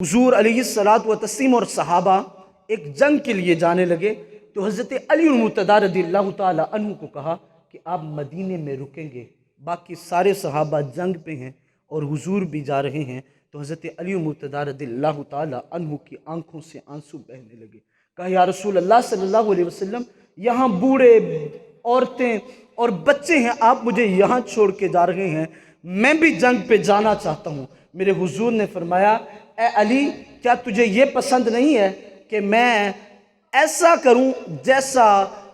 حضور علیہ الصلوۃ و تسلیم اور صحابہ ایک جنگ کے لیے جانے لگے تو حضرت علی المرتضیٰ رضی اللہ تعالی عنہ کو کہا کہ آپ مدینے میں رکیں گے، باقی سارے صحابہ جنگ پہ ہیں اور حضور بھی جا رہے ہیں۔ تو حضرت علی المرتضیٰ رضی اللہ تعالی عنہ کی آنکھوں سے آنسو بہنے لگے۔ کہا یا رسول اللہ صلی اللہ علیہ وسلم، یہاں بوڑھے، عورتیں اور بچے ہیں، آپ مجھے یہاں چھوڑ کے جا رہے ہیں، میں بھی جنگ پہ جانا چاہتا ہوں۔ میرے حضور نے فرمایا، اے علی، کیا تجھے یہ پسند نہیں ہے کہ میں ایسا کروں جیسا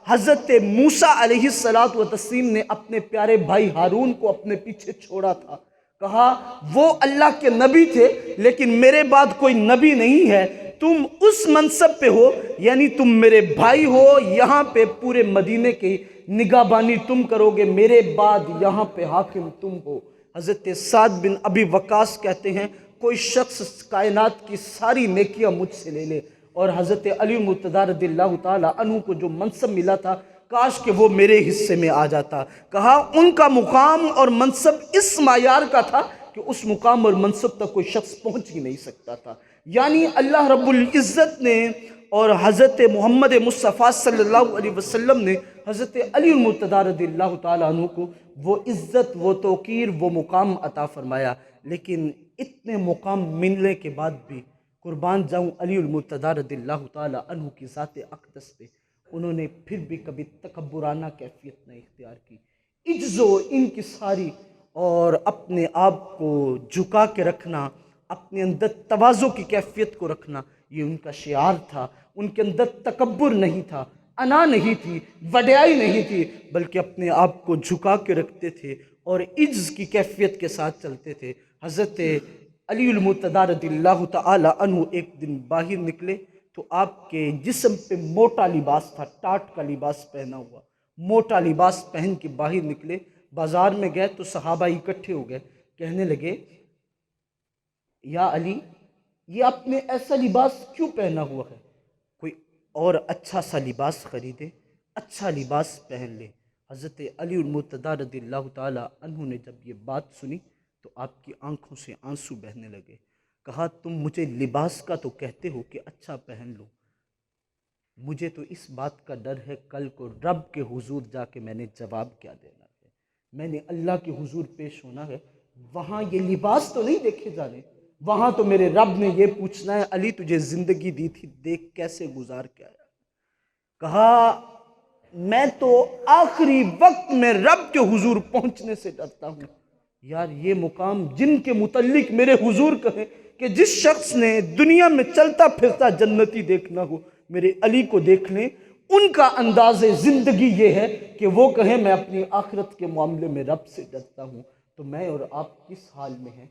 حضرت موسیٰ علیہ السلام نے اپنے پیارے بھائی ہارون کو اپنے پیچھے چھوڑا تھا؟ کہا وہ اللہ کے نبی تھے لیکن میرے بعد کوئی نبی نہیں ہے، تم اس منصب پہ ہو، یعنی تم میرے بھائی ہو، یہاں پہ پورے مدینے کی نگہبانی تم کرو گے، میرے بعد یہاں پہ حاکم تم ہو۔ حضرت سعد بن ابی وقاص کہتے ہیں، کوئی شخص کائنات کی ساری نیکیاں مجھ سے لے لے، اور حضرت علی المرتضیٰ رضی اللہ تعالی عنہ کو جو منصب ملا تھا کاش کہ وہ میرے حصے میں آ جاتا۔ کہا ان کا مقام اور منصب اس معیار کا تھا کہ اس مقام اور منصب تک کوئی شخص پہنچ ہی نہیں سکتا تھا۔ یعنی اللہ رب العزت نے اور حضرت محمد مصطفیٰ صلی اللہ علیہ وسلم نے حضرت علی المرتضیٰ رضی اللہ تعالی عنہ کو وہ عزت، وہ توقیر، وہ مقام عطا فرمایا۔ لیکن اتنے مقام ملنے کے بعد بھی قربان جاؤں علی المرتضیٰ رضی اللہ تعالی عنہ کی ذات اقدس پہ، انہوں نے پھر بھی کبھی تکبرانہ کیفیت نہیں اختیار کی۔ عجز و انکساری اور اپنے آپ کو جھکا کے رکھنا، اپنے اندر تواضع کی کیفیت کو رکھنا، یہ ان کا شعار تھا۔ ان کے اندر تکبر نہیں تھا، انا نہیں تھی، وڈیائی نہیں تھی، بلکہ اپنے آپ کو جھکا کے رکھتے تھے اور عجز کی کیفیت کے ساتھ چلتے تھے۔ حضرت علی المرتضیٰ رضی اللہ تعالی عنہ ایک دن باہر نکلے تو آپ کے جسم پہ موٹا لباس تھا، ٹاٹ کا لباس پہنا ہوا، موٹا لباس پہن کے باہر نکلے، بازار میں گئے تو صحابہ اکٹھے ہو گئے، کہنے لگے یا علی، یہ آپ نے ایسا لباس کیوں پہنا ہوا ہے؟ کوئی اور اچھا سا لباس خریدے، اچھا لباس پہن لے۔ حضرت علی المرتضیٰ رضی اللہ تعالی عنہ نے جب یہ بات سنی تو آپ کی آنکھوں سے آنسو بہنے لگے۔ کہا تم مجھے لباس کا تو کہتے ہو کہ اچھا پہن لو، مجھے تو اس بات کا ڈر ہے کل کو رب کے حضور جا کے میں نے جواب کیا دینا ہے، میں نے اللہ کے حضور پیش ہونا ہے، وہاں یہ لباس تو نہیں دیکھے جانے، وہاں تو میرے رب نے یہ پوچھنا ہے علی تجھے زندگی دی تھی، دیکھ کیسے گزار کے آیا۔ کہا میں تو آخری وقت میں رب کے حضور پہنچنے سے ڈرتا ہوں۔ یار یہ مقام جن کے متعلق میرے حضور کہیں کہ جس شخص نے دنیا میں چلتا پھرتا جنتی دیکھنا ہو میرے علی کو دیکھ لیں، ان کا انداز زندگی یہ ہے کہ وہ کہیں میں اپنی آخرت کے معاملے میں رب سے ڈرتا ہوں۔ تو میں اور آپ کس حال میں ہیں؟